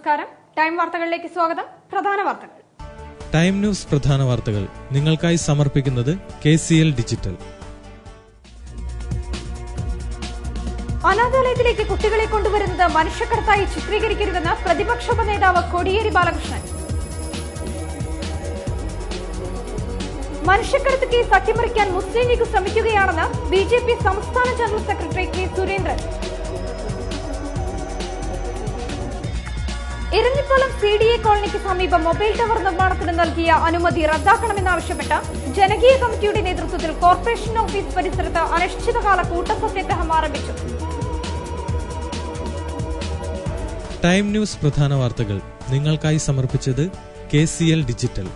നമസ്കാരം. ടൈം വാർത്തകളിലേക്ക് സ്വാഗതം. പ്രധാന വാർത്തകൾ. ടൈം ന്യൂസ് പ്രധാന വാർത്തകൾ നിങ്ങൾക്കായി സമർപ്പിക്കുന്നത് KCL ഡിജിറ്റൽ. അനാഥാലയത്തിലേക്ക് കുട്ടികളെ കൊണ്ടുവരുന്നത് മനുഷ്യക്കടത്തായി ചിത്രീകരിക്കരുതെന്ന് പ്രതിപക്ഷ ഉപനേതാവ് കോടിയേരി ബാലകൃഷ്ണൻ. മനുഷ്യക്കടത്ത് കേസ് അട്ടിമറിക്കാൻ മുസ്ലിം ലീഗ് ശ്രമിക്കുകയാണെന്ന് BJP സംസ്ഥാന general secretary K. Surendran. Eranhipalam CDA കോളനിക്ക് സമീപം മൊബൈൽ ടവർ നിർമ്മാണത്തിന് നൽകിയ അനുമതി റദ്ദാക്കണമെന്നാവശ്യപ്പെട്ട് ജനകീയ കമ്മിറ്റിയുടെ നേതൃത്വത്തിൽ കോർപ്പറേഷൻ ഓഫീസ് പരിസരത്ത് അനിശ്ചിതകാല കൂട്ടസത്യാഗ്രഹം ആരംഭിച്ചു. ടൈം ന്യൂസ് പ്രധാന വാർത്തകൾ നിങ്ങൾക്കായി സമർപ്പിച്ചത് KCL ഡിജിറ്റൽ.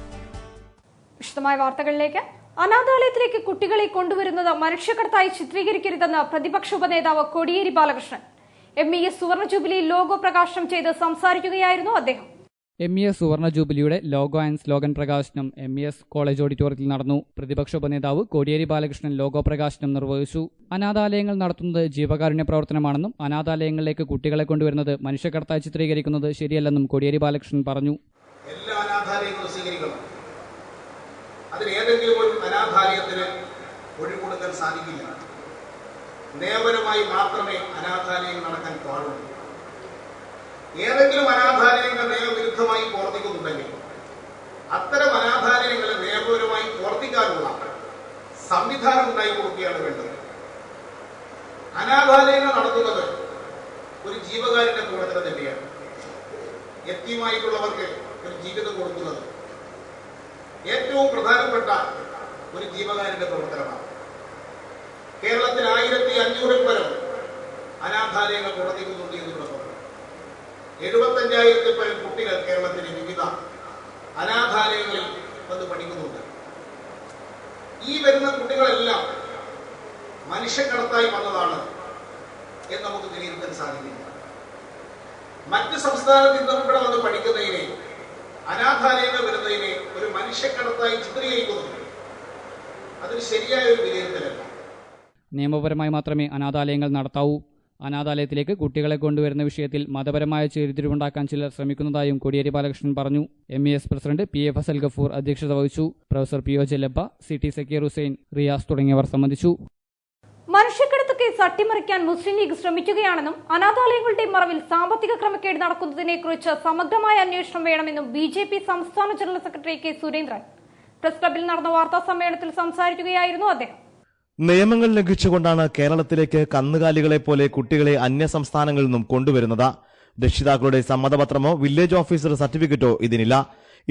വിശദമായ വാർത്തകളിലേക്ക്. അനാഥാലയത്തിലേക്ക് കുട്ടികളെ കൊണ്ടുവരുന്നത് മനുഷ്യക്കടത്തായി ചിത്രീകരിക്കരുതെന്ന് പ്രതിപക്ഷ ഉപനേതാവ് കോടിയേരി ബാലകൃഷ്ണൻ. MES സുവർണ ജൂബിലി ലോഗോ പ്രകാശനം ചെയ്ത് സംസാരിക്കുകയായിരുന്നു അദ്ദേഹം. MES സുവർണ ജൂബിലിയുടെ ലോഗോ ആൻഡ് സ്ലോഗൻ പ്രകാശനം MES കോളേജ് ഓഡിറ്റോറിയത്തിൽ നടന്നു. പ്രതിപക്ഷ ഉപനേതാവ് കോടിയേരി ബാലകൃഷ്ണൻ ലോഗോ പ്രകാശനം നിർവഹിച്ചു. അനാഥാലയങ്ങൾ നടത്തുന്നത് ജീവകാരുണ്യ പ്രവർത്തനമാണെന്നും അനാഥാലയങ്ങളിലേക്ക് കുട്ടികളെ കൊണ്ടുവരുന്നത് മനുഷ്യക്കടത്തായി ചിത്രീകരിക്കുന്നത് ശരിയല്ലെന്നും കോടിയേരി ബാലകൃഷ്ണൻ പറഞ്ഞു. എല്ലാ അനാഥാലയങ്ങളും സ്വീകരിക്കണം. അതിലേതെങ്കിലും ഒരു അനാഥാലയത്തിന് ഒഴികൊടുക്കാൻ സാധിക്കില്ല. നിയമപരമായി മാത്രമേ അനാഥാലയങ്ങൾ നടക്കാൻ പാടുള്ളൂ. ഏതെങ്കിലും അനാഥാലയങ്ങൾ നിയമവിരുദ്ധമായി പ്രവർത്തിക്കുന്നുണ്ടെങ്കിൽ അത്തരം അനാഥാലയങ്ങളെ നിയമപരമായി പ്രവർത്തിക്കാനുള്ള സംവിധാനം ഉണ്ടായി കൊടുക്കുകയാണ് വേണ്ടത്. അനാഥാലയങ്ങൾ നടത്തുന്നത് ഒരു ജീവകാരുണ്യ പ്രവർത്തനം തന്നെയാണ്. യത്തീമായിട്ടുള്ളവർക്ക് ഒരു ജീവിതം കൊടുക്കുന്നത് ഏറ്റവും പ്രധാനപ്പെട്ട ഒരു ജീവകാരുണ്യ പ്രവർത്തനമാണ്. കേരളത്തിൽ 1500 പരം അനാഥാലയങ്ങൾ പ്രവർത്തിക്കുന്നുണ്ട് എന്നുള്ളത്. 75,000 പരം കുട്ടികൾ കേരളത്തിലെ വിവിധ അനാഥാലയങ്ങളിൽ വന്ന് പഠിക്കുന്നുണ്ട്. ഈ വരുന്ന കുട്ടികളെല്ലാം മനുഷ്യക്കടത്തായി വന്നതാണ് എന്ന് നമുക്ക് വിലയിരുത്താൻ സാധിക്കില്ല. മറ്റ് സംസ്ഥാനത്ത് നിന്നും ഇവിടെ വന്ന് പഠിക്കുന്നതിനെ, അനാഥാലയങ്ങൾ വരുന്നതിനെ ഒരു മനുഷ്യക്കടത്തായി ചിത്രീകരിക്കുന്നുണ്ട്. അതൊരു ശരിയായ ഒരു വിലയിരുത്തലല്ല. നിയമപരമായി മാത്രമേ അനാഥാലയങ്ങൾ നടത്താവൂ. അനാഥാലയത്തിലേക്ക് കുട്ടികളെ കൊണ്ടുവരുന്ന വിഷയത്തിൽ മതപരമായ ചേരിതിരിവുണ്ടാക്കാൻ ചിലർ ശ്രമിക്കുന്നതായും കോടിയേരി ബാലകൃഷ്ണൻ പറഞ്ഞു. MES president PF Fazal Gafoor അധ്യക്ഷത വഹിച്ചു. Professor PO Jalabba, CT Zakir Hussain, Riyas തുടങ്ങിയവർ സംബന്ധിച്ചു. മനുഷ്യക്കടത്ത് കേസ് അട്ടിമറിക്കാൻ മുസ്ലിം ലീഗ് ശ്രമിക്കുകയാണെന്നും അനാഥാലയങ്ങളുടെ മറവിൽ സാമ്പത്തിക ക്രമക്കേട് നടക്കുന്നതിനെക്കുറിച്ച് സമഗ്രമായ അന്വേഷണം വേണമെന്നും BJP സംസ്ഥാന general secretary K. Surendran. Press ക്ലബിൽ നടന്ന വാർത്താ സമ്മേളനത്തിൽ സംസാരിക്കുകയായിരുന്നു അദ്ദേഹം. നിയമങ്ങൾ ലംഘിച്ചുകൊണ്ടാണ് കേരളത്തിലേക്ക് കന്നുകാലികളെ പോലെ കുട്ടികളെ അന്യ സംസ്ഥാനങ്ങളിൽ നിന്നും കൊണ്ടുവരുന്നത്. രക്ഷിതാക്കളുടെ സമ്മതപത്രമോ വില്ലേജ് ഓഫീസർ സർട്ടിഫിക്കറ്റോ ഇതിനില്ല.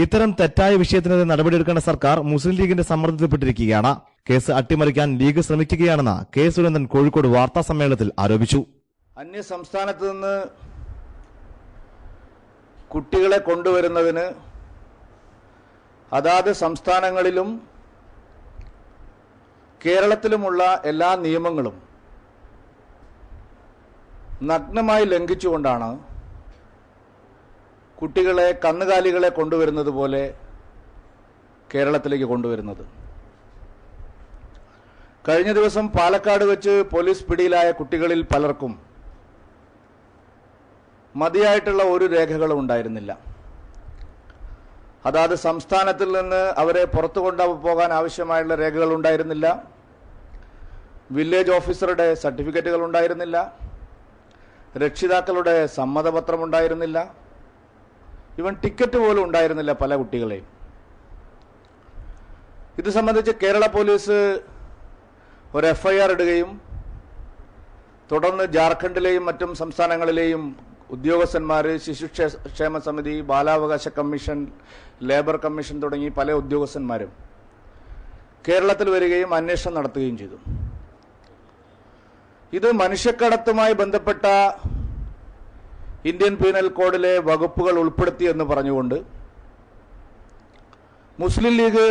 ഇത്തരം തെറ്റായ വിഷയത്തിനെതിരെ നടപടിയെടുക്കേണ്ട സർക്കാർ മുസ്ലിം ലീഗിന്റെ സമ്മർദ്ദത്തിൽപ്പെട്ടിരിക്കുകയാണ്. കേസ് അട്ടിമറിക്കാൻ ലീഗ് ശ്രമിക്കുകയാണെന്ന് K. സുരേന്ദ്രൻ കോഴിക്കോട് വാർത്താ സമ്മേളനത്തിൽ ആരോപിച്ചു. അന്യ സംസ്ഥാനത്ത് നിന്ന് കുട്ടികളെ കൊണ്ടുവരുന്നതിന് അതാത് സംസ്ഥാനങ്ങളിലും കേരളത്തിലുമുള്ള എല്ലാ നിയമങ്ങളും നഗ്നമായി ലംഘിച്ചുകൊണ്ടാണ് കുട്ടികളെ, കന്നുകാലികളെ കൊണ്ടുവരുന്നത് പോലെ കേരളത്തിലേക്ക് കൊണ്ടുവരുന്നത്. കഴിഞ്ഞ ദിവസം പാലക്കാട് വെച്ച് പോലീസ് പിടിയിലായ കുട്ടികളിൽ പലർക്കും മതിയായിട്ടുള്ള ഒരു രേഖകളും ഉണ്ടായിരുന്നില്ല. അതാത് സംസ്ഥാനത്തിൽ നിന്ന് അവരെ പുറത്തു കൊണ്ടുപോകാൻ ആവശ്യമായുള്ള രേഖകൾ ഉണ്ടായിരുന്നില്ല. വില്ലേജ് ഓഫീസറുടെ സർട്ടിഫിക്കറ്റുകൾ ഉണ്ടായിരുന്നില്ല. രക്ഷിതാക്കളുടെ സമ്മതപത്രം ഉണ്ടായിരുന്നില്ല. ഇവൻ ടിക്കറ്റ് പോലും ഉണ്ടായിരുന്നില്ല പല കുട്ടികളെയും. ഇത് സംബന്ധിച്ച് കേരള പോലീസ് ഒരു FIR ഇടുകയും തുടർന്ന് ജാർഖണ്ഡിലെയും മറ്റും സംസ്ഥാനങ്ങളിലെയും ഉദ്യോഗസ്ഥന്മാർ, ശിശുക്ഷേമ സമിതി, ബാലാവകാശ കമ്മീഷൻ, ലേബർ കമ്മീഷൻ തുടങ്ങി പല ഉദ്യോഗസ്ഥന്മാരും കേരളത്തിൽ വരികയും അന്വേഷണം നടത്തുകയും ചെയ്തു. ഇത് മനുഷ്യക്കടത്തുമായി ബന്ധപ്പെട്ട ഇന്ത്യൻ പീനൽ കോഡിലെ വകുപ്പുകൾ ഉൾപ്പെടുത്തി എന്ന് പറഞ്ഞുകൊണ്ട് മുസ്ലിം ലീഗ്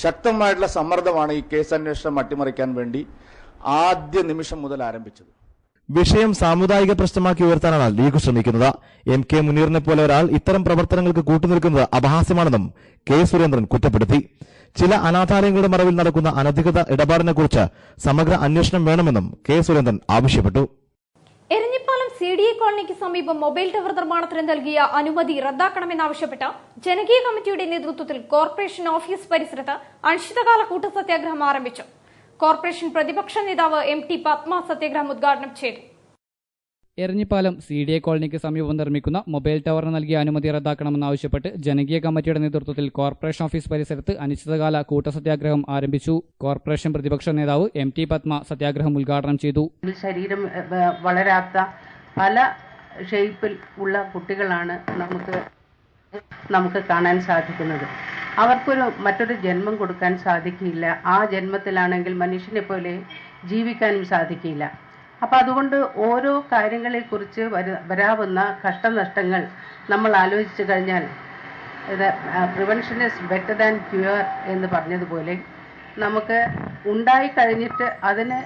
ശക്തമായിട്ടുള്ള സമ്മർദ്ദമാണ് ഈ കേസ് അന്വേഷണം അട്ടിമറിക്കാൻ വേണ്ടി ആദ്യ നിമിഷം മുതൽ ആരംഭിച്ചത്. വിഷയം സാമുദായിക പ്രശ്നമാക്കി ഉയർത്താനാണ് ലീഗ് ശ്രമിക്കുന്നത്. MK മുനീറിനെ പോലെ ഒരാൾ ഇത്തരം പ്രവർത്തനങ്ങൾക്ക് കൂട്ടുനിൽക്കുന്നത് അപഹാസ്യമാണെന്നും K. സുരേന്ദ്രൻ കുറ്റപ്പെടുത്തി. ചില അനാഥാലയങ്ങളുടെ മറവിൽ നടക്കുന്ന അനധികൃത ഇടപാടിനെക്കുറിച്ച് സമഗ്ര അന്വേഷണം വേണമെന്നും K. സുരേന്ദ്രൻ ആവശ്യപ്പെട്ടു. എരഞ്ഞിപ്പാലം CDA കോളനിക്ക് സമീപം മൊബൈൽ ടവർ നിർമ്മാണത്തിന് നൽകിയ അനുമതി റദ്ദാക്കണമെന്നാവശ്യപ്പെട്ട് ജനകീയ കമ്മിറ്റിയുടെ നേതൃത്വത്തിൽ കോർപ്പറേഷൻ ഓഫീസ് പരിസരത്ത് അനിശ്ചിതകാല കൂട്ടസത്യാഗ്രഹം ആരംഭിച്ചു. കോർപ്പറേഷൻ പ്രതിപക്ഷ നേതാവ് MT പത്മ സത്യാഗ്രഹം ഉദ്ഘാടനം ചെയ്തു. എരഞ്ഞിപ്പാലം CDA കോളനിക്ക് സമീപം നിർമ്മിക്കുന്ന മൊബൈൽ ടവറിന് നൽകിയ അനുമതി റദ്ദാക്കണമെന്നാവശ്യപ്പെട്ട് ജനകീയ കമ്മിറ്റിയുടെ നേതൃത്വത്തിൽ കോർപ്പറേഷൻ ഓഫീസ് പരിസരത്ത് അനിശ്ചിതകാല കൂട്ടസത്യാഗ്രഹം ആരംഭിച്ചു. കോർപ്പറേഷൻ പ്രതിപക്ഷ നേതാവ് MT പത്മ സത്യാഗ്രഹം ഉദ്ഘാടനം ചെയ്തു. ശരീരം വളരാത്ത പല ഷേപ്പിൽ ഉള്ള കുട്ടികളാണ് നമുക്ക് കാണാൻ സാധിക്കുന്നത്. അവർക്കൊരു മറ്റൊരു ജന്മം കൊടുക്കാൻ സാധിക്കില്ല. ആ ജന്മത്തിലാണെങ്കിൽ മനുഷ്യനെ പോലെ ജീവിക്കാനും സാധിക്കില്ല. അപ്പം അതുകൊണ്ട് ഓരോ കാര്യങ്ങളെക്കുറിച്ച് വരാവുന്ന കഷ്ടനഷ്ടങ്ങൾ നമ്മൾ ആലോചിച്ചു കഴിഞ്ഞാൽ prevention is better than cure എന്ന് പറഞ്ഞതുപോലെ നമുക്ക് ഉണ്ടായിക്കഴിഞ്ഞിട്ട് അതിന്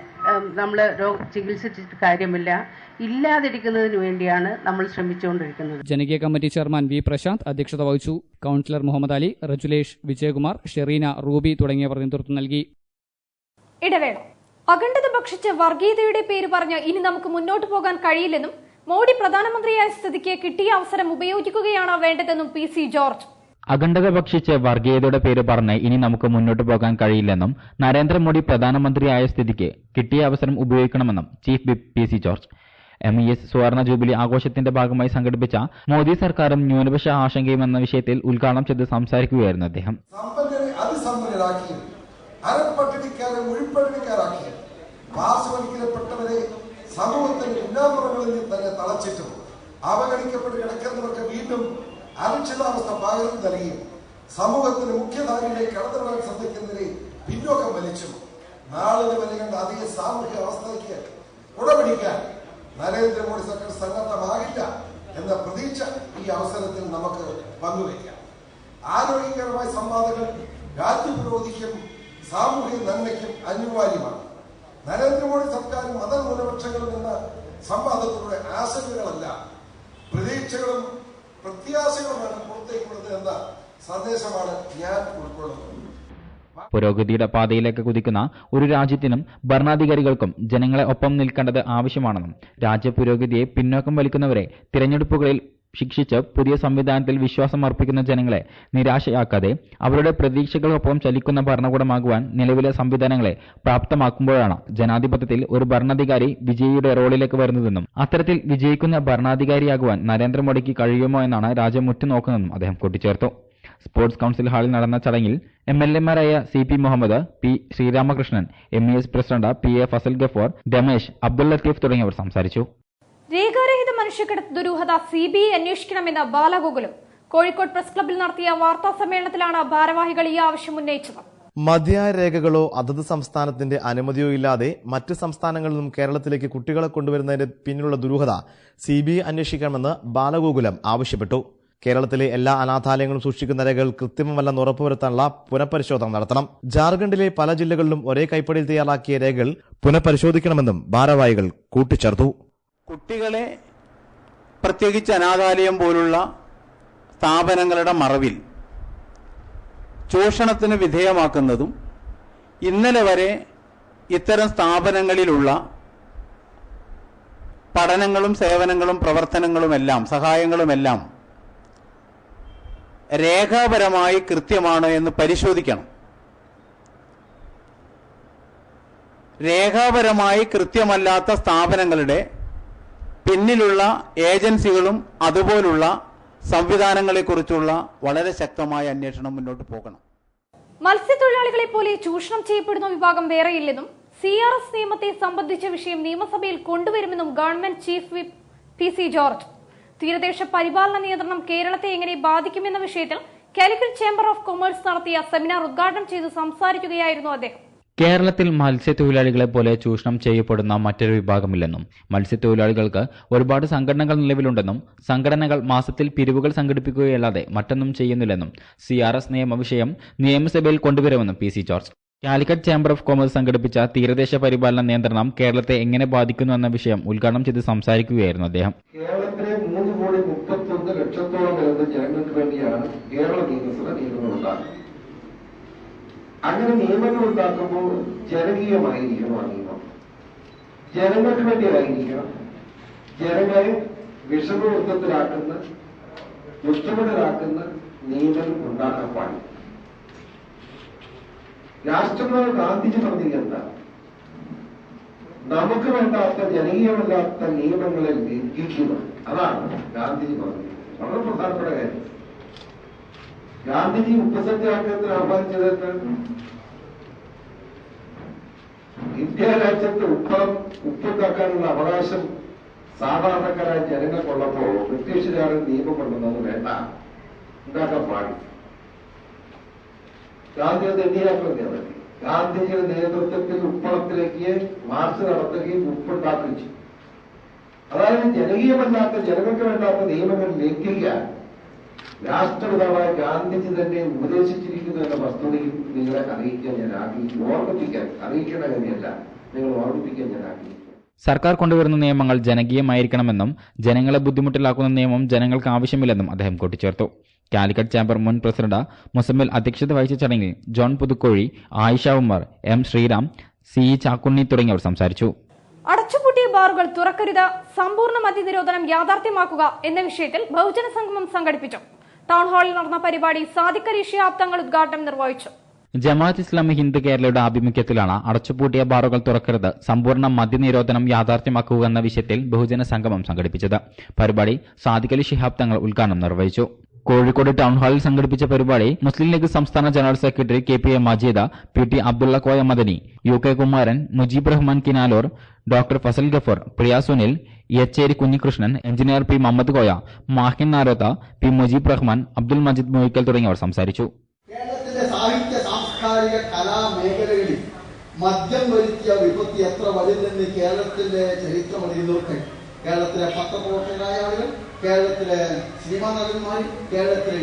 നമ്മൾ ചികിത്സിച്ചിട്ട് കാര്യമില്ല. ഇല്ലാതിരിക്കുന്നതിന് വേണ്ടിയാണ് നമ്മൾ ശ്രമിച്ചുകൊണ്ടിരിക്കുന്നത്. ജനകീയ കമ്മിറ്റി ചെയർമാൻ V. പ്രശാന്ത് അധ്യക്ഷത വഹിച്ചു. കൌൺസിലർ മുഹമ്മദ് അലി, റജുലേഷ്, വിജയകുമാർ, ഷെറീന, റൂബി തുടങ്ങിയവർ നേതൃത്വം നൽകി. ഇടവേള. അഖണ്ഡത ഭക്ഷിച്ച് വർഗീയതയുടെ പേര് പറഞ്ഞ് ഇനി നമുക്ക് മുന്നോട്ട് പോകാൻ കഴിയില്ലെന്നും മോഡി പ്രധാനമന്ത്രിയായ സ്ഥിതിക്ക് കിട്ടിയ അവസരം ഉപയോഗിക്കുകയാണ് വേണ്ടതെന്നും PC ജോർജ്. അഖണ്ഡത ഭക്ഷിച്ച് വർഗീയതയുടെ പേര് പറഞ്ഞ് ഇനി നമുക്ക് മുന്നോട്ട് പോകാൻ കഴിയില്ലെന്നും നരേന്ദ്രമോദി പ്രധാനമന്ത്രിയായ സ്ഥിതിക്ക് കിട്ടിയ അവസരം ഉപയോഗിക്കണമെന്നും chief whip PC George. MES സുവർണ ജൂബിലി ആഘോഷത്തിന്റെ ഭാഗമായി സംഘടിപ്പിച്ച മോദി സർക്കാരും ന്യൂനപക്ഷ ആശങ്കയും എന്ന വിഷയത്തിൽ ഉദ്ഘാടനം ചെയ്ത് സംസാരിക്കുകയായിരുന്നു അദ്ദേഹം. അരപ്പട്ടിണിക്കാരെ ഉൾപ്പട്ടിണിക്കാരാക്കി പാർശ്വവൽക്കരിക്കപ്പെട്ടവരെ സമൂഹത്തിന്റെ പിന്നാമ്പുറങ്ങളിൽ തന്നെ തളച്ചിട്ടും അവഗണിക്കപ്പെട്ട് കിടക്കുന്നവർക്ക് വീണ്ടും അരക്ഷിതാവസ്ഥ പകർന്നു നൽകിയും സമൂഹത്തിന് മുഖ്യധാരയിലേക്ക് കടന്നുവരാൻ ശ്രമിക്കുന്നതിനെ പിന്നോക്കം വലിച്ചും നാളിന് വരേണ്ട അതേ സാമൂഹിക അവസ്ഥയ്ക്ക് ഉടപിടിക്കാൻ നരേന്ദ്രമോദി സർക്കാർ സന്നദ്ധമാകില്ല എന്ന പ്രതീക്ഷ ഈ അവസരത്തിൽ നമുക്ക് പങ്കുവയ്ക്കാം. ആരോഗ്യകരമായ സംവാദങ്ങൾ രാജ്യപുരോഗതിക്കും സാമൂഹിക നന്മയ്ക്കും അനിവാര്യമാണ്. നരേന്ദ്രമോദി സർക്കാരും മതന്യൂനപക്ഷങ്ങളിൽ നിന്ന് സംവാദത്തിലൂടെ ആശങ്കകളല്ല പ്രതീക്ഷകളും പ്രത്യാശകളുമാണ് പുറത്തേക്കുള്ളത് എന്ന സന്ദേശമാണ് ഞാൻ ഉൾക്കൊള്ളുന്നത്. പുരോഗതിയുടെ പാതയിലേക്ക് കുതിക്കുന്ന ഒരു രാജ്യത്തിനും ഭരണാധികാരികൾക്കും ജനങ്ങളെ ഒപ്പം നിൽക്കേണ്ടത് ആവശ്യമാണെന്നും രാജ്യപുരോഗതിയെ പിന്നോക്കം വലിക്കുന്നവരെ തിരഞ്ഞെടുപ്പുകളിൽ ശിക്ഷിച്ച് പുതിയ സംവിധാനത്തിൽ വിശ്വാസം അർപ്പിക്കുന്ന ജനങ്ങളെ നിരാശയാക്കാതെ അവരുടെ പ്രതീക്ഷകൾക്കൊപ്പം ചലിക്കുന്ന ഭരണകൂടമാകുവാൻ നിലവിലെ സംവിധാനങ്ങളെ പ്രാപ്തമാക്കുമ്പോഴാണ് ജനാധിപത്യത്തിൽ ഒരു ഭരണാധികാരി വിജയിയുടെ റോളിലേക്ക് വരുന്നതെന്നും അത്തരത്തിൽ വിജയിക്കുന്ന ഭരണാധികാരിയാകുവാൻ നരേന്ദ്രമോദിക്ക് കഴിയുമോ എന്നാണ് രാജ്യം ഉറ്റുനോക്കുന്നതെന്നും അദ്ദേഹം കൂട്ടിച്ചേർത്തു. സ്പോർട്സ് കൌൺസിൽ ഹാളിൽ നടന്ന ചടങ്ങിൽ MLA-മാരായ CP Muhammad, P. Sreeramakrishnan, MES president PA Fazal Gafoor, Ramesh, Abdul Latheef തുടങ്ങിയവർ സംസാരിച്ചു. രേഖാരഹിത മനുഷ്യക്കടത്ത് ദുരൂഹത CBI അന്വേഷിക്കണമെന്ന ബാലഗോകുലം. കോഴിക്കോട് പ്രസ് ക്ലബ്ബിൽ നടത്തിയ വാർത്താ സമ്മേളനത്തിലാണ് ഭാരവാഹികൾ ഈ ആവശ്യം ഉന്നയിച്ചത്. മതിയായ രേഖകളോ അതത് സംസ്ഥാനത്തിന്റെ അനുമതിയോ ഇല്ലാതെ മറ്റ് സംസ്ഥാനങ്ങളിൽ നിന്നും കേരളത്തിലേക്ക് കുട്ടികളെ കൊണ്ടുവരുന്നതിന്റെ പിന്നിലുള്ള ദുരൂഹത CBI അന്വേഷിക്കണമെന്ന് ബാലഗോകുലം ആവശ്യപ്പെട്ടു. കേരളത്തിലെ എല്ലാ അനാഥാലയങ്ങളും സൂക്ഷിക്കുന്ന രേഖകൾ കൃത്രിമമല്ലെന്ന് ഉറപ്പുവരുത്താനുള്ള പുനഃപരിശോധന നടത്തണം. ജാർഖണ്ഡിലെ പല ജില്ലകളിലും ഒരേ കൈപ്പടിയിൽ തയ്യാറാക്കിയ രേഖകൾ പുനഃപരിശോധിക്കണമെന്നും ഭാരവാഹികൾ കൂട്ടിച്ചേർത്തു. കുട്ടികളെ പ്രത്യേകിച്ച് അനാഥാലയം പോലുള്ള സ്ഥാപനങ്ങളുടെ മറവിൽ ചൂഷണത്തിന് വിധേയമാക്കുന്നതും ഇന്നലെ വരെ ഇത്തരം സ്ഥാപനങ്ങളിലുള്ള പഠനങ്ങളും സേവനങ്ങളും പ്രവർത്തനങ്ങളുമെല്ലാം സഹായങ്ങളുമെല്ലാം രേഖാപരമായി കൃത്യമാണ് എന്ന് പരിശോധിക്കണം. രേഖാപരമായി കൃത്യമല്ലാത്ത സ്ഥാപനങ്ങളുടെ പിന്നിലുള്ള ഏജൻസികളും അതുപോലുള്ള സംവിധാനങ്ങളെക്കുറിച്ചുള്ള വളരെ ശക്തമായ അന്വേഷണം മുന്നോട്ട് പോകണം. മത്സ്യത്തൊഴിലാളികളെ പോലെ ചൂഷണം ചെയ്യപ്പെടുന്ന വിഭാഗം വേറെയില്ലെന്നും CRS നിയമത്തെ സംബന്ധിച്ച വിഷയം നിയമസഭയിൽ കൊണ്ടുവരുമെന്നും government chief whip PC George. തീരദേശ പരിപാലന നിയന്ത്രണം കേരളത്തെ എങ്ങനെ ബാധിക്കുമെന്ന വിഷയത്തിൽ കാലിക്കറ്റ് ചേംബർ ഓഫ് കൊമേഴ്സ് നടത്തിയ സെമിനാർ ഉദ്ഘാടനം ചെയ്ത് സംസാരിക്കുകയായിരുന്നു അദ്ദേഹം. കേരളത്തിൽ മത്സ്യത്തൊഴിലാളികളെ പോലെ ചൂഷണം ചെയ്യപ്പെടുന്ന മറ്റൊരു വിഭാഗമില്ലെന്നും മത്സ്യത്തൊഴിലാളികൾക്ക് ഒരുപാട് സംഘടനകൾ നിലവിലുണ്ടെന്നും സംഘടനകൾ മാസത്തിൽ പിരിവുകൾ സംഘടിപ്പിക്കുകയല്ലാതെ മറ്റൊന്നും ചെയ്യുന്നില്ലെന്നും CRS നിയമ വിഷയം നിയമസഭയിൽ കൊണ്ടുവരുമെന്നും PC George. Calicut chamber of commerce സംഘടിപ്പിച്ച തീരദേശ പരിപാലന നിയന്ത്രണം കേരളത്തെ എങ്ങനെ ബാധിക്കുന്നു എന്ന വിഷയം ഉദ്ഘാടനം ചെയ്ത് സംസാരിക്കുകയായിരുന്നു അദ്ദേഹം. കേരളത്തിലെ 3,31,00,000 വരുന്ന ജനങ്ങൾക്ക് വേണ്ടിയാണ് കേരള നിയമസഭ നിയമങ്ങൾ ഉണ്ടാക്കുന്നത്. അങ്ങനെ നിയമങ്ങൾ ഉണ്ടാക്കുമ്പോൾ ജനകീയമായിരിക്കണം. ആ നിയമം ജനങ്ങൾക്ക് വേണ്ടിയായിരിക്കണം. ജനങ്ങളെ വിഷമവൃത്തത്തിലാക്കുന്ന, ദുഷ്ടമരാക്കുന്ന നിയമം ഉണ്ടാക്കാൻ പാടില്ല. രാഷ്ട്രപിതാവ് ഗാന്ധിജി പറഞ്ഞത് എന്താ? നമുക്ക് വേണ്ടാത്ത ജനകീയമല്ലാത്ത നിയമങ്ങളെ ലംഘിക്കുക. അതാണ് ഗാന്ധിജി പറഞ്ഞത്. വളരെ പ്രധാനപ്പെട്ട കാര്യം. ഗാന്ധിജി ഉപ്പ് സത്യാഗ്രഹത്തിന് ആഹ്വാനിച്ചത് ഇന്ത്യ രാജ്യത്ത് ഉപ്പുണ്ടാക്കാനുള്ള അവകാശം സാധാരണക്കാരായ ജനങ്ങൾക്കുള്ളപ്പോ ബ്രിട്ടീഷുകാരൻ നിയമം കൊണ്ടുവന്നത് വേണ്ട, ഉണ്ടാക്കാൻ പാടില്ല. ഗാന്ധി അത് എണ്ണിയാക്കുന്നത്. ഗാന്ധിജിയുടെ നേതൃത്വത്തിൽ ഉപ്പളത്തിലേക്ക് മാർച്ച് നടത്തുകയും ഉപ്പുണ്ടാക്കുകയും ചെയ്തു. അതായത് ജനകീയമല്ലാത്ത, ജനങ്ങൾക്ക് വേണ്ടാത്ത നിയമങ്ങൾ ലംഘിക്കാൻ രാഷ്ട്രപിതാവായ ഗാന്ധിജി തന്നെ ഉപദേശിച്ചിരിക്കുന്നു എന്ന വസ്തുതയും നിങ്ങളെ അറിയിക്കാൻ ഞാൻ അറിയിക്കേണ്ട കാര്യമല്ല, നിങ്ങൾ ഓർമ്മിപ്പിക്കാൻ ഞാൻ ആഗ്രഹിക്കുന്നു. സർക്കാർ കൊണ്ടുവരുന്ന നിയമങ്ങൾ ജനകീയമായിരിക്കണമെന്നും ജനങ്ങളെ ബുദ്ധിമുട്ടിലാക്കുന്ന നിയമം ജനങ്ങൾക്ക് ആവശ്യമില്ലെന്നും അദ്ദേഹം കൂട്ടിച്ചേർത്തു. കാലിക്കറ്റ് ചേംബർ മുൻ പ്രസിഡന്റ് മുസമ്മിൽ അധ്യക്ഷത വഹിച്ച ചടങ്ങിൽ John Puthukkozhi, Ayisha Ummer, M Sreeram, C Chakkunni തുടങ്ങിയവർ സംസാരിച്ചു. അടച്ചുപൂട്ടിയ ബാറുകൾ തുറക്കരുത്, സമ്പൂർണ്ണ മദ്യനിരോധനം യാഥാർത്ഥ്യമാക്കുക എന്ന വിഷയത്തിൽ ബഹുജന സംഗമം സംഘടിപ്പിച്ചു. ടൗൺ ഹാളിൽ നടന്ന പരിപാടി സാദിഖ് അലി ശിഹാബ് തങ്ങൾ ഉദ്ഘാടനം നിർവഹിച്ചു. ജമാഅത്ത് ഇസ്ലാമി ഹിന്ദ് കേരളയുടെ ആഭിമുഖ്യത്തിലാണ് അടച്ചുപൂട്ടിയ ബാറുകൾ തുറക്കരുത്, സമ്പൂർണ്ണ മദ്യനിരോധനം യാഥാർത്ഥ്യമാക്കുക എന്ന വിഷയത്തിൽ ബഹുജന സംഗമം സംഘടിപ്പിച്ചത്. പരിപാടി സാദിഖ് അലി ശിഹാബ് തങ്ങൾ ഉദ്ഘാടനം നിർവഹിച്ചു. കോഴിക്കോട് ടൗൺ ഹാളിൽ സംഘടിപ്പിച്ച പരിപാടി മുസ്ലിം ലീഗ് സംസ്ഥാന general secretary KPA Majeed, PT Abdulla Koya Madani, UK Kumaran, Mujeeb Rahman Kinalur, doctor Fazal Gafoor, Priya Sunil, Yacheri Kunhikrishnan, engineer P Muhammad Koya, Mahin Narotha, P Mujeeb Rahman, Abdul Majeed Mooyikkal തുടങ്ങിയവർ സംസാരിച്ചു. കേരളത്തിന്റെ സാഹിത്യ സാംസ്കാരിക കലാമേഖലകളിൽ മദ്യം വരുത്തിയ വിപത്തി എത്ര വലുതെന്ന് കേരളത്തിന്റെ ചരിത്രം അറിയുന്നവർക്ക്, കേരളത്തിലെ പത്രപ്രവർത്തകരായ ആളുകൾ, കേരളത്തിലെ സിനിമാ നടന്മാർ, കേരളത്തിലെ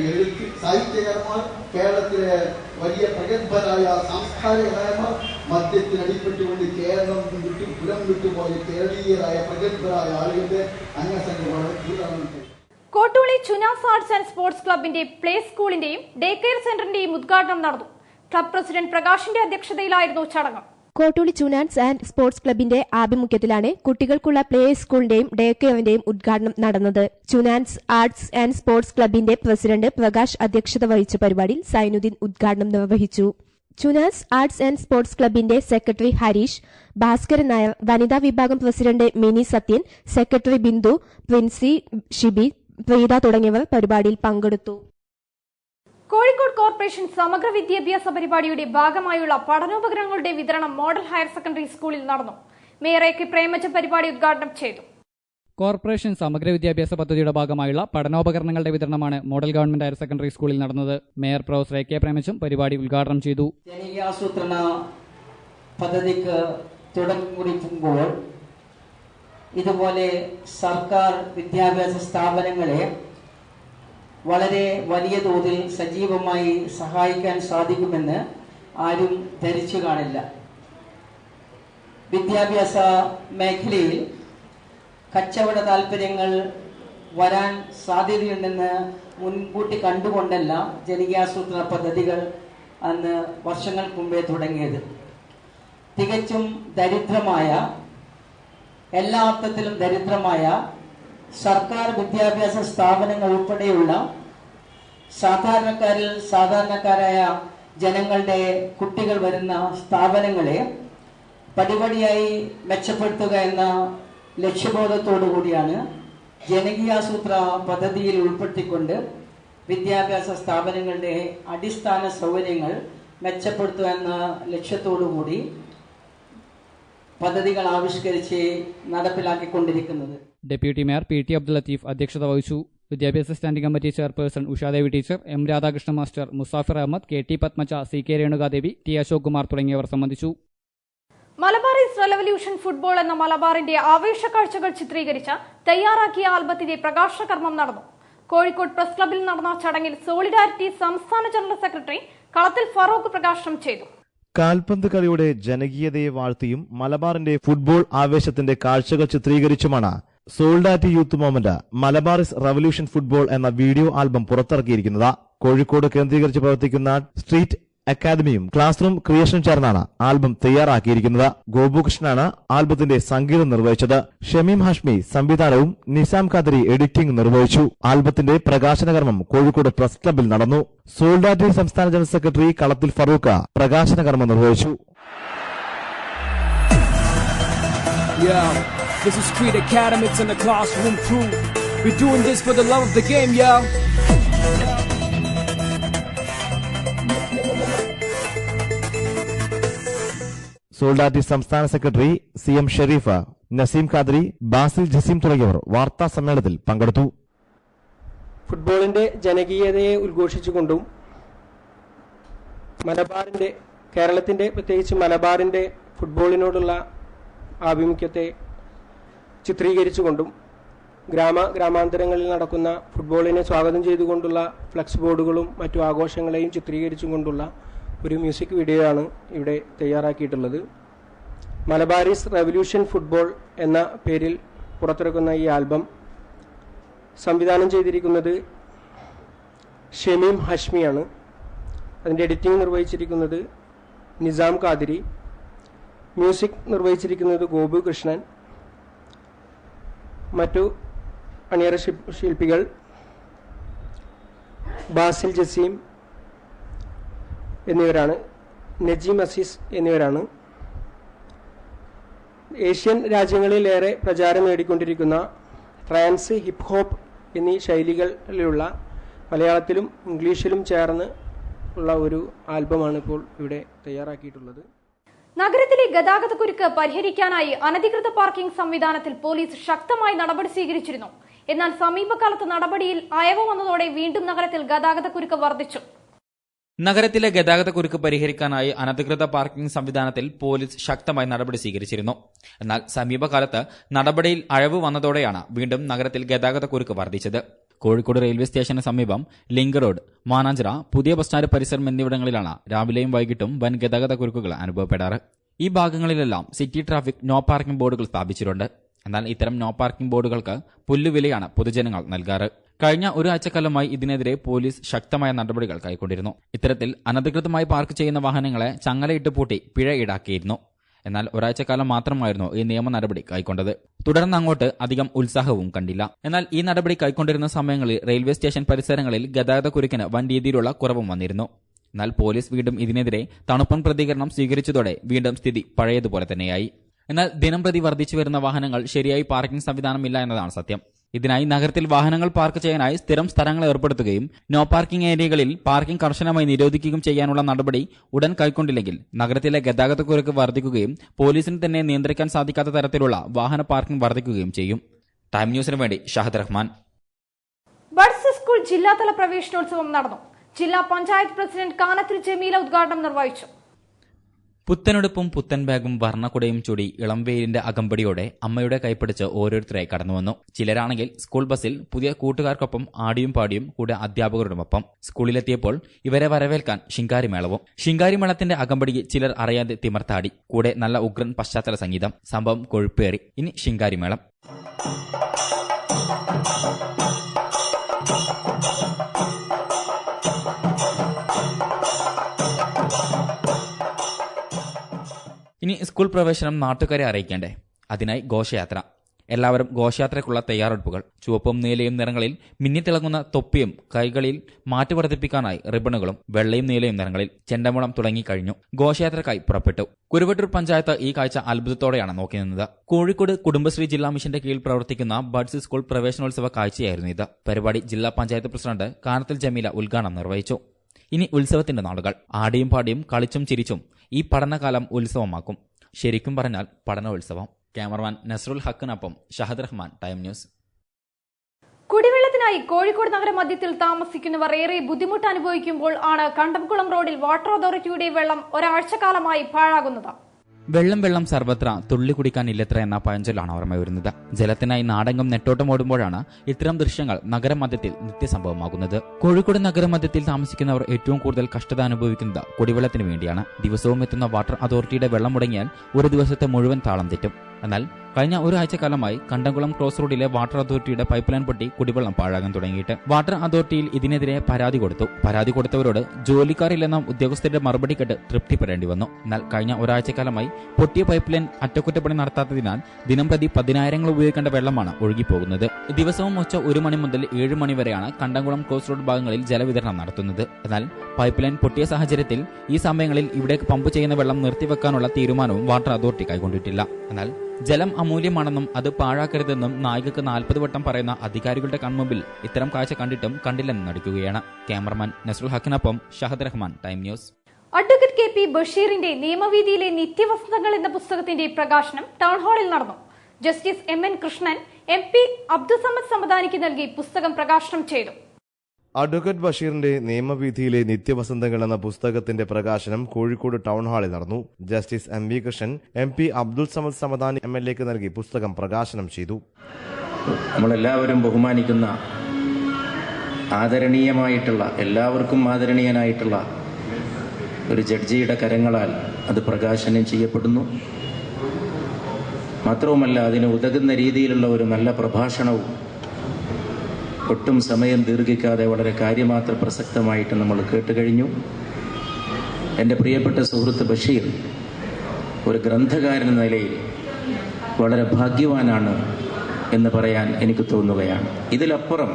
സാഹിത്യകാരന്മാർ, കേരളത്തിലെ വലിയ പ്രഗത്ഭരായ സാംസ്കാരികകാരന്മാർ, മദ്യത്തിനടിപ്പെട്ടുകൊണ്ട് കേരളം വിട്ടു പുലം വിട്ടുപോയ കേരളീയരായ പ്രഗത്ഭരായ ആളുകളുടെ അംഗസംഘമാണ്. കോട്ടൂളി ചുനാസ് ആർട്സ് ആൻഡ് സ്പോർട്സ് ക്ലബിന്റെ പ്ലേ സ്കൂളിന്റെയും ഡേ കെയർ സെന്ററിന്റെയും ഉദ്ഘാടനം നടന്നു. ക്ലബ് പ്രസിഡന്റ് പ്രകാശിന്റെ അധ്യക്ഷതയിലായിരുന്നു ചടങ്ങ്. കോട്ടൂളി ചുനാസ് ആൻഡ് സ്പോർട്സ് ക്ലബിന്റെ ആഭിമുഖ്യത്തിലാണ് കുട്ടികൾക്കുള്ള പ്ലേ സ്കൂളിന്റെയും ഡേ കെയറിന്റെയും ഉദ്ഘാടനം നടന്നത്. ചുനാസ് ആർട്സ് ആൻഡ് സ്പോർട്സ് ക്ലബിന്റെ പ്രസിഡന്റ് പ്രകാശ് അധ്യക്ഷത വഹിച്ച പരിപാടിയിൽ സൈനുദ്ദീൻ ഉദ്ഘാടനം നിർവഹിച്ചു. ചുനാസ് ആർട്സ് ആൻഡ് സ്പോർട്സ് ക്ലബിന്റെ സെക്രട്ടറി ഹരീഷ്, ഭാസ്കരൻ നായർ, വനിതാ വിഭാഗം president mini Sathyan, secretary Bindu, Princy, Shibi, Preetha തുടങ്ങിയവർ പരിപാടിയിൽ പങ്കെടുത്തു. കോഴിക്കോട് കോർപ്പറേഷൻ സമഗ്ര വിദ്യാഭ്യാസ പരിപാടിയുടെ ഭാഗമായുള്ള പഠനോപകരണങ്ങളുടെ വിതരണം മോഡൽ ഹയർ സെക്കൻഡറി സ്കൂളിൽ നടന്നു. മേയർ AK പ്രേമചന്ദ് പരിപാടി ഉദ്ഘാടനം ചെയ്തു. കോർപ്പറേഷൻ സമഗ്ര വിദ്യാഭ്യാസ പദ്ധതിയുടെ ഭാഗമായുള്ള പഠനോപകരണങ്ങളുടെ വിതരണമാണ് മോഡൽ ഗവൺമെന്റ് ഹയർ സെക്കൻഡറി സ്കൂളിൽ നടന്നത്. മേയർ പ്രൊഫസർ AK പ്രേമചന്ദ് പരിപാടി ഉദ്ഘാടനം ചെയ്തു. ജനകീയാസൂത്രണ പദ്ധതിക്ക് തുടക്കം കുറിക്കുമ്പോൾ ഇതുപോലെ സർക്കാർ വിദ്യാഭ്യാസ സ്ഥാപനങ്ങളെ വളരെ വലിയ തോതിൽ സജീവമായി സഹായിക്കാൻ സാധിക്കുമെന്ന് ആരും ധരിച്ചു കാണില്ല. വിദ്യാഭ്യാസ മേഖലയിൽ കച്ചവട താൽപ്പര്യങ്ങൾ വരാൻ സാധ്യതയുണ്ടെന്ന് മുൻകൂട്ടി കണ്ടുകൊണ്ടല്ല ജനകീയാസൂത്രണ പദ്ധതികൾ അന്ന് വർഷങ്ങൾക്ക് മുമ്പേ തുടങ്ങിയത്. തികച്ചും ദരിദ്രമായ, എല്ലാ അർത്ഥത്തിലും ദരിദ്രമായ സർക്കാർ വിദ്യാഭ്യാസ സ്ഥാപനങ്ങൾ ഉൾപ്പെടെയുള്ള സാധാരണക്കാരായ ജനങ്ങളുടെ കുട്ടികൾ വരുന്ന സ്ഥാപനങ്ങളെ പടിപടിയായി മെച്ചപ്പെടുത്തുക എന്ന ലക്ഷ്യബോധത്തോടു കൂടിയാണ് ജനകീയാസൂത്രണ പദ്ധതിയിൽ ഉൾപ്പെടുത്തിക്കൊണ്ട് വിദ്യാഭ്യാസ സ്ഥാപനങ്ങളുടെ അടിസ്ഥാന സൗകര്യങ്ങൾ മെച്ചപ്പെടുത്തുക എന്ന ലക്ഷ്യത്തോടുകൂടി പദ്ധതികൾ ആവിഷ്കരിച്ച് നടപ്പിലാക്കിക്കൊണ്ടിരിക്കുന്നത്. Deputy mayor PT Abdul Latheef അധ്യക്ഷത വഹിച്ചു. വിദ്യാഭ്യാസ standing committee chairperson Ushadevi teacher, M Radhakrishna master, Musafir Ahammed, KT Padmaja, CK Renukadevi, T Ashok Kumar തുടങ്ങിയവർ സംബന്ധിച്ചു. മലബാറീസ് റെവല്യൂഷൻ ഫുട്ബോൾ എന്ന മലബാറിന്റെ ആവേശ കാഴ്ചകൾ ചിത്രീകരിച്ച തയ്യാറാക്കിയ ആൽബത്തിന്റെ പ്രകാശന കർമ്മം നടന്നു. കോഴിക്കോട് പ്രസ് ക്ലബിൽ നടന്ന ചടങ്ങിൽ സോളിഡാരിറ്റി സംസ്ഥാന ജനറൽ സെക്രട്ടറി കളത്തിൽ ഫറൂഖ് പ്രകാശനം ചെയ്തു. കാൽപന്ത് കളിയുടെ ജനകീയതയെ വാഴ്ത്തിയും മലബാറിന്റെ ഫുട്ബോൾ ആവേശത്തിന്റെ കാഴ്ചകൾ ചിത്രീകരിച്ചുമാണ് സോൾഡാറ്റി youth movement Malabaris revolution football എന്ന വീഡിയോ ആൽബം പുറത്തിറക്കിയിരിക്കുന്നത്. കോഴിക്കോട് കേന്ദ്രീകരിച്ച് പ്രവർത്തിക്കുന്ന സ്ട്രീറ്റ് അക്കാദമിയും ക്ലാസ് റൂം ക്രിയേഷനും ചേർന്നാണ് ആൽബം തയ്യാറാക്കിയിരിക്കുന്നത്. ഗോപുകൃഷ്ണനാണ് ആൽബത്തിന്റെ സംഗീതം നിർവഹിച്ചത്. ഷമീം ഹാഷ്മി സംവിധാനവും നിസാം ഖാദരി എഡിറ്റിംഗ് നിർവഹിച്ചു. ആൽബത്തിന്റെ പ്രകാശന കർമ്മം കോഴിക്കോട് പ്രസ് ക്ലബിൽ നടന്നു. സോൾഡാറ്റി സംസ്ഥാന ജനറൽ സെക്രട്ടറി കളത്തിൽ ഫറൂഖ് പ്രകാശന കർമ്മം നിർവഹിച്ചു. This is Street Academics and the Classroom crew. We're doing this for the love of the game, yo. സോൾഡാറ്റി സംസ്ഥാന സെക്രട്ടറി CM ഷെരീഫ്, നസീം ഖാദരി, ബാസിൽ ജസീം തുടങ്ങിയവർ വാർത്താ സമ്മേളനത്തിൽ പങ്കെടുത്തു. ഫുട്ബോളിന്റെ ജനകീയതയെ ഉദ്ഘോഷിച്ചുകൊണ്ടും കേരളത്തിന്റെ പ്രത്യേകിച്ച് മലബാറിന്റെ ഫുട്ബോളിനോടുള്ള ആഭിമുഖ്യത്തെ ചിത്രീകരിച്ചുകൊണ്ടും ഗ്രാമാന്തരങ്ങളിൽ നടക്കുന്ന ഫുട്ബോളിനെ സ്വാഗതം ചെയ്തുകൊണ്ടുള്ള ഫ്ലക്സ് ബോർഡുകളും മറ്റു ആഘോഷങ്ങളെയും ചിത്രീകരിച്ചുകൊണ്ടുള്ള ഒരു മ്യൂസിക് വീഡിയോ ആണ് ഇവിടെ തയ്യാറാക്കിയിട്ടുള്ളത്. മലബാരീസ് റെവല്യൂഷൻ ഫുട്ബോൾ എന്ന പേരിൽ പുറത്തിറക്കുന്ന ഈ ആൽബം സംവിധാനം ചെയ്തിരിക്കുന്നത് ഷമീം ഹാഷ്മിയാണ്. അതിൻ്റെ എഡിറ്റിംഗ് നിർവഹിച്ചിരിക്കുന്നത് നിസാം ഖാദരി, മ്യൂസിക് നിർവഹിച്ചിരിക്കുന്നത് ഗോപുകൃഷ്ണൻ, മറ്റു അണിയറ ശില്പികൾ ബാസിൽ ജസീം എന്നിവരാണ്, നജീം അസീസ് എന്നിവരാണ്. ഏഷ്യൻ രാജ്യങ്ങളിലേറെ പ്രചാരം നേടിക്കൊണ്ടിരിക്കുന്ന ട്രാൻസ്, ഹിപ്പ് ഹോപ്പ് എന്നീ ശൈലികളിലുള്ള മലയാളത്തിലും ഇംഗ്ലീഷിലും ചേർന്ന് ഉള്ള ഒരു ആൽബമാണ് ഇപ്പോൾ ഇവിടെ തയ്യാറാക്കിയിട്ടുള്ളത്. നഗരത്തിലെ ഗതാഗതക്കുരുക്ക് പരിഹരിക്കാനായി അനധികൃത പാർക്കിംഗ് സംവിധാനത്തിൽ പോലീസ് ശക്തമായി നടപടി സ്വീകരിച്ചിരുന്നു. എന്നാൽ സമീപകാലത്ത് നടപടിയിൽ അയവ് വന്നതോടെ വീണ്ടും നഗരത്തിൽ ഗതാഗതക്കുരുക്ക് വർദ്ധിച്ചു. നഗരത്തിലെ ഗതാഗതക്കുരുക്ക് പരിഹരിക്കാനായി അനധികൃത പാർക്കിംഗ് സംവിധാനത്തിൽ പോലീസ് ശക്തമായി നടപടി സ്വീകരിച്ചിരുന്നു. എന്നാൽ സമീപകാലത്ത് നടപടിയിൽ അയവ് വന്നതോടെയാണ് വീണ്ടും നഗരത്തിൽ ഗതാഗതക്കുരുക്ക് വർദ്ധിച്ചത്. കോഴിക്കോട് റെയിൽവേ സ്റ്റേഷന് സമീപം ലിങ്ക് റോഡ്, മാനാഞ്ചിറ, പുതിയ ബസ് സ്റ്റാൻഡ് പരിസരം എന്നിവിടങ്ങളിലാണ് രാവിലെയും വൈകിട്ടും വൻ ഗതാഗതക്കുരുക്കുകൾ അനുഭവപ്പെടാറ്. ഈ ഭാഗങ്ങളിലെല്ലാം സിറ്റി ട്രാഫിക് നോ പാർക്കിംഗ് ബോർഡുകൾ സ്ഥാപിച്ചിട്ടുണ്ട്. എന്നാൽ ഇത്തരം നോ പാർക്കിംഗ് ബോർഡുകൾക്ക് പുല്ലുവിലയാണ് പൊതുജനങ്ങൾ നൽകാറ്. കഴിഞ്ഞ ഒരാഴ്ചക്കാലമായി ഇതിനെതിരെ പോലീസ് ശക്തമായ നടപടികൾ കൈക്കൊണ്ടിരുന്നു. ഇത്തരത്തിൽ അനധികൃതമായി പാർക്ക് ചെയ്യുന്ന വാഹനങ്ങളെ ചങ്ങലയിട്ട് പൂട്ടി പിഴ ഈടാക്കിയിരുന്നു. എന്നാൽ ഒരാഴ്ചക്കാലം മാത്രമായിരുന്നു ഈ നിയമ നടപടി കൈക്കൊണ്ടത്. തുടർന്ന് അങ്ങോട്ട് അധികം ഉത്സാഹവും കണ്ടില്ല. എന്നാൽ ഈ നടപടി കൈക്കൊണ്ടിരുന്ന സമയങ്ങളിൽ റെയിൽവേ സ്റ്റേഷൻ പരിസരങ്ങളിൽ ഗതാഗതക്കുരുക്കിന് വൻ രീതിയിലുള്ള കുറവും വന്നിരുന്നു. എന്നാൽ പോലീസ് വീണ്ടും ഇതിനെതിരെ തണുപ്പൻ പ്രതികരണം സ്വീകരിച്ചതോടെ വീണ്ടും സ്ഥിതി പഴയതുപോലെ തന്നെയായി. എന്നാൽ ദിനംപ്രതി വർദ്ധിച്ചു വരുന്ന വാഹനങ്ങൾ ശരിയായി പാർക്കിംഗ് സംവിധാനമില്ല എന്നതാണ് സത്യം. ഇതിനായി നഗരത്തിൽ വാഹനങ്ങൾ പാർക്ക് ചെയ്യാനായി സ്ഥിരം സ്ഥലങ്ങൾ ഏർപ്പെടുത്തുകയും നോ പാർക്കിംഗ് ഏരിയകളിൽ പാർക്കിംഗ് കർശനമായി നിരോധിക്കുകയും ചെയ്യാനുള്ള നടപടി ഉടൻ കൈക്കൊണ്ടില്ലെങ്കിൽ നഗരത്തിലെ ഗതാഗതക്കുരുക്ക് വർദ്ധിക്കുകയും പോലീസിന് തന്നെ നിയന്ത്രിക്കാൻ സാധിക്കാത്ത തരത്തിലുള്ള വാഹന പാർക്കിംഗ് വർദ്ധിക്കുകയും ചെയ്യും. ടൈം ന്യൂസിന് വേണ്ടി ഷഹദ് റഹ്മാൻ. ബഡ്സ് സ്കൂൾ ജില്ലാതല പ്രവേശനോത്സവം നടന്നു. ജില്ലാ പഞ്ചായത്ത് പ്രസിഡന്റ് കാനത്തിൽ ജമീല ഉദ്ഘാടനം നിർവഹിച്ചു. പുത്തനുടുപ്പും പുത്തൻ ബാഗും വർണ്ണക്കുടയും ചൂടി ഇളംവെയിലിന്റെ അകമ്പടിയോടെ അമ്മയുടെ കൈപ്പിടിച്ച് ഓരോരുത്തരായി കടന്നുവന്നു. ചിലരാണെങ്കിൽ സ്കൂൾ ബസ്സിൽ പുതിയ കൂട്ടുകാർക്കൊപ്പം ആടിയും പാടിയും കൂടെ അധ്യാപകരോടൊപ്പം. സ്കൂളിലെത്തിയപ്പോൾ ഇവരെ വരവേൽക്കാൻ ശിങ്കാരിമേളവും. ശിങ്കാരിമേളത്തിന്റെ അകമ്പടിക്ക് ചിലർ അറിയാതെ തിമർത്താടി. കൂടെ നല്ല ഉഗ്രൻ പശ്ചാത്തല സംഗീതം. സംഭവം കൊഴുപ്പേറി. ഇനി ശിങ്കാരിമേളം. ഇനി സ്കൂൾ പ്രവേശനം നാട്ടുകാരെ അറിയിക്കേണ്ടേ? അതിനായി ഘോഷയാത്ര. എല്ലാവരും ഘോഷയാത്രയ്ക്കുള്ള തയ്യാറെടുപ്പുകൾ. ചുവപ്പും നീലയും നിറങ്ങളിൽ മിന്നിത്തിളങ്ങുന്ന തൊപ്പിയും കൈകളിൽ മാറ്റി വർദ്ധിപ്പിക്കാനായി റിബണുകളും വെള്ളയും നീലയും നിറങ്ങളിൽ ചെണ്ടമുളം തുടങ്ങിക്കഴിഞ്ഞു. ഘോഷയാത്രക്കായി പുറപ്പെട്ടു. കുരുവട്ടൂർ പഞ്ചായത്ത് ഈ കാഴ്ച അത്ഭുതത്തോടെയാണ് നോക്കി നിന്നത്. കോഴിക്കോട് കുടുംബശ്രീ ജില്ലാ മിഷന്റെ കീഴിൽ പ്രവർത്തിക്കുന്ന ബഡ്സ് സ്കൂൾ പ്രവേശനോത്സവ കാഴ്ചയായിരുന്നു ഇത്. പരിപാടി ജില്ലാ പഞ്ചായത്ത് പ്രസിഡന്റ് കാനത്തിൽ ജമീല ഉദ്ഘാടനം നിർവഹിച്ചു. ഇനി ഉത്സവത്തിന്റെ നാളുകൾ. ആടിയും പാടിയും കളിച്ചും ചിരിച്ചും ഈ പഠനകാലം ഉത്സവമാക്കും. ശരിക്കും പറഞ്ഞാൽ പഠനോത്സവം. ക്യാമറമാൻ നസ്രുൽ ഹക്കിനൊപ്പം ഷഹദ് റഹ്മാൻ, ടൈം ന്യൂസ്. കുടിവെള്ളത്തിനായി കോഴിക്കോട് നഗരമധ്യത്തിൽ താമസിക്കുന്നവർ ഏറെ ബുദ്ധിമുട്ട് അനുഭവിക്കുമ്പോൾ ആണ് കണ്ടംകുളം റോഡിൽ വാട്ടർ അതോറിറ്റിയുടെ വെള്ളം ഒരാഴ്ചക്കാലമായി പാഴാകുന്നത്. വെള്ളം വെള്ളം സർവത്ര, തുള്ളി കുടിക്കാനില്ലത്ര എന്ന പഴഞ്ചൊല്ലാണ് ഓർമ്മ വരുന്നത്. ജലത്തിനായി നാടെങ്കും നെട്ടോട്ടമോടുമ്പോഴാണ് ഇത്തരം ദൃശ്യങ്ങൾ നഗരമധ്യത്തിൽ നിത്യസംഭവമാകുന്നത്. കോഴിക്കോട് നഗരമധ്യത്തിൽ താമസിക്കുന്നവർ ഏറ്റവും കൂടുതൽ കഷ്ടത അനുഭവിക്കുന്നത് കുടിവെള്ളത്തിന് വേണ്ടിയാണ്. ദിവസവും എത്തുന്ന വാട്ടർ അതോറിറ്റിയുടെ വെള്ളം മുടങ്ങിയാൽ ഒരു ദിവസത്തെ മുഴുവൻ താളം തെറ്റും. എന്നാൽ കഴിഞ്ഞ ഒരാഴ്ചക്കാലമായി കണ്ടംകുളം ക്രോസ് റോഡിലെ വാട്ടർ അതോറിറ്റിയുടെ പൈപ്പ് ലൈൻ പൊട്ടി കുടിവെള്ളം പാഴാകാൻ തുടങ്ങിയിട്ട് വാട്ടർ അതോറിറ്റിയിൽ ഇതിനെതിരെ പരാതി കൊടുത്തു. പരാതി കൊടുത്തവരോട് ജോലിക്കാരില്ലെന്ന ഉദ്യോഗസ്ഥരുടെ മറുപടി കേട്ട് തൃപ്തിപ്പെടേണ്ടി വന്നു. എന്നാൽ കഴിഞ്ഞ ഒരാഴ്ചക്കാലമായി പൊട്ടിയ പൈപ്പ് ലൈൻ അറ്റകുറ്റപ്പണി നടത്താത്തതിനാൽ ദിനംപ്രതി 10,000 ഉപയോഗിക്കേണ്ട വെള്ളമാണ് ഒഴുകിപ്പോകുന്നത്. ദിവസവും ഉച്ച 1 മണി മുതൽ 7 മണി വരെയാണ് കണ്ടംകുളം ക്രോസ് റോഡ് ഭാഗങ്ങളിൽ ജലവിതരണം നടത്തുന്നത്. എന്നാൽ പൈപ്പ് ലൈൻ പൊട്ടിയ സാഹചര്യത്തിൽ ഈ സമയങ്ങളിൽ ഇവിടേക്ക് പമ്പ് ചെയ്യുന്ന വെള്ളം നിർത്തിവെക്കാനുള്ള തീരുമാനവും വാട്ടർ അതോറിറ്റി കൈക്കൊണ്ടിട്ടില്ല. എന്നാൽ ജലം അമൂല്യമാണെന്നും അത് പാഴാക്കരുതെന്നും നായികക്ക് 40 വട്ടം പറയുന്ന അധികാരികളുടെ കൺമുമ്പിൽ ഇത്തരം കാഴ്ച കണ്ടിട്ടും കണ്ടില്ലെന്ന് നടിക്കുകയാണ്. ക്യാമറമാൻ നസ്രുൽ ഹക്കിനൊപ്പം Shahad Rahman, time news. Advocate KP ബഷീറിന്റെ നിയമവീതിയിലെ നിത്യവസന്തങ്ങൾ എന്ന പുസ്തകത്തിന്റെ പ്രകാശനം ടൗൺ ഹാളിൽ നടന്നു. Justice MN Krishnan MP Abdul Samad സമദാനിക്ക് നൽകി പുസ്തകം പ്രകാശനം ചെയ്തു. അഡ്വക്കേറ്റ് ബഷീറിന്റെ നിയമവീഥിയിലെ നിത്യവസന്തങ്ങൾ എന്ന പുസ്തകത്തിന്റെ പ്രകാശനം കോഴിക്കോട് ടൗൺ ഹാളിൽ നടന്നു. Justice MV Krishnan MP Abdul Samad Samadani MLAക്ക് നൽകി പുസ്തകം പ്രകാശനം ചെയ്തു. നമ്മളെല്ലാവരും ബഹുമാനിക്കുന്ന ആദരണീയമായിട്ടുള്ള, എല്ലാവർക്കും ആദരണീയനായിട്ടുള്ള ഒരു ജഡ്ജിയുടെ കരങ്ങളാൽ അത് പ്രകാശനം ചെയ്യപ്പെടുന്നു. മാത്രവുമല്ല, അതിന് ഉതകുന്ന രീതിയിലുള്ള ഒരു നല്ല പ്രഭാഷണവും ഒട്ടും സമയം ദീർഘിക്കാതെ വളരെ കാര്യമാത്ര പ്രസക്തമായിട്ട് നമ്മൾ കേട്ടുകഴിഞ്ഞു. എൻ്റെ പ്രിയപ്പെട്ട സുഹൃത്ത് ബഷീർ ഒരു ഗ്രന്ഥകാരൻ എന്ന നിലയിൽ വളരെ ഭാഗ്യവാനാണ് എന്ന് പറയാൻ എനിക്ക് തോന്നുകയാണ്. ഇതിലപ്പുറം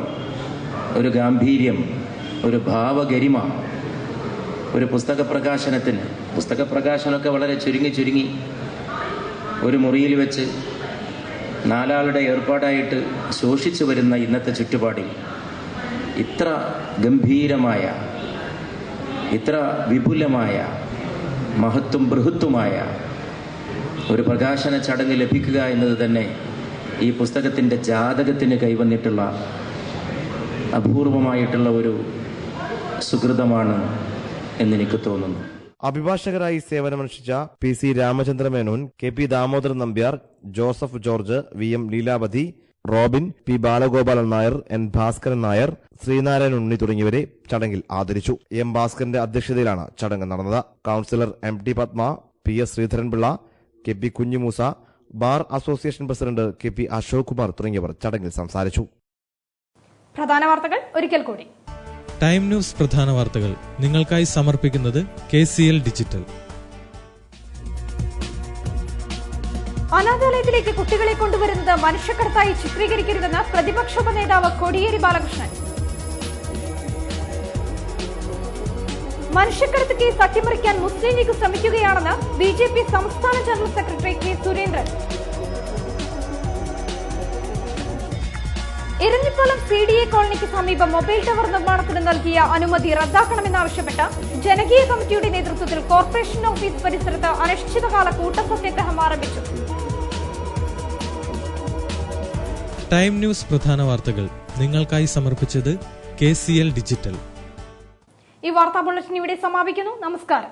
ഒരു ഗാംഭീര്യം, ഒരു ഭാവഗരിമ ഒരു പുസ്തക പ്രകാശനമൊക്കെ വളരെ ചുരുങ്ങി ഒരു മുറിയിൽ വെച്ച് 4 ആളുടെ ഏർപ്പാടായിട്ട് ശോഷിച്ചു വരുന്ന ഇന്നത്തെ ചുറ്റുപാടിൽ ഇത്ര ഗംഭീരമായ, ഇത്ര വിപുലമായ, ബൃഹത്തുമായ ഒരു പ്രകാശന ചടങ്ങ് ലഭിക്കുക എന്നത് തന്നെ ഈ പുസ്തകത്തിൻ്റെ ജാതകത്തിന് കൈവന്നിട്ടുള്ള അപൂർവമായിട്ടുള്ള ഒരു സുഹൃതമാണ് എന്നെനിക്ക് തോന്നുന്നു. അഭിഭാഷകരായി സേവനമനുഷ്ഠിച്ച PC Ramachandra Menon, KP Damodaran Nambiar, Joseph George, VM Leelavathi, Robin, P Balagopalan Nair, N Bhaskaran Nair, Sreenarayanan Unni തുടങ്ങിയവരെ ചടങ്ങിൽ ആദരിച്ചു. M ഭാസ്കരന്റെ അധ്യക്ഷതയിലാണ് ചടങ്ങ് നടന്നത്. Councillor MT Padma, PS Sreedharan Pillai, KP Kunjumoosa, bar association president KP Ashok Kumar തുടങ്ങിയവർ ചടങ്ങിൽ സംസാരിച്ചു. പ്രധാന വാർത്തകൾ ഒരിക്കൽ കൂടി. ടൈം ന്യൂസ് പ്രധാന വാർത്തകൾ നിങ്ങൾക്കായി സമർപ്പിക്കുന്നത് KCL ഡിജിറ്റൽ. അനാഥാലയത്തിലേക്ക് കുട്ടികളെ കൊണ്ടുവരുന്നത് മനുഷ്യക്കടത്തായി ചിത്രീകരിക്കരുതെന്ന് പ്രതിപക്ഷ ഉപനേതാവ് കോടിയേരി ബാലകൃഷ്ണൻ. മനുഷ്യക്കടത്ത് കേസ് അട്ടിമറിക്കാൻ മുസ്ലിം ലീഗ് ശ്രമിക്കുകയാണെന്ന് BJP സംസ്ഥാന general secretary K Surendran. Eranhipalam CDA കോളനിക്ക് സമീപം മൊബൈൽ ടവർ നിർമ്മാണത്തിന് നൽകിയ അനുമതി റദ്ദാക്കണമെന്നാവശ്യപ്പെട്ട് ജനകീയ കമ്മിറ്റിയുടെ നേതൃത്വത്തിൽ കോർപ്പറേഷൻ ഓഫീസ് പരിസരത്ത് അനിശ്ചിതകാല കൂട്ടസത്യാഗ്രഹം ആരംഭിച്ചു. ടൈം ന്യൂസ് പ്രധാന വാർത്തകൾ നിങ്ങൾക്കായി സമർപ്പിച്ചത് KCL ഡിജിറ്റൽ. ഈ വാർത്താ ബുള്ളറ്റിൻ ഇവിടെ സമാപിക്കുന്നു. നമസ്കാരം.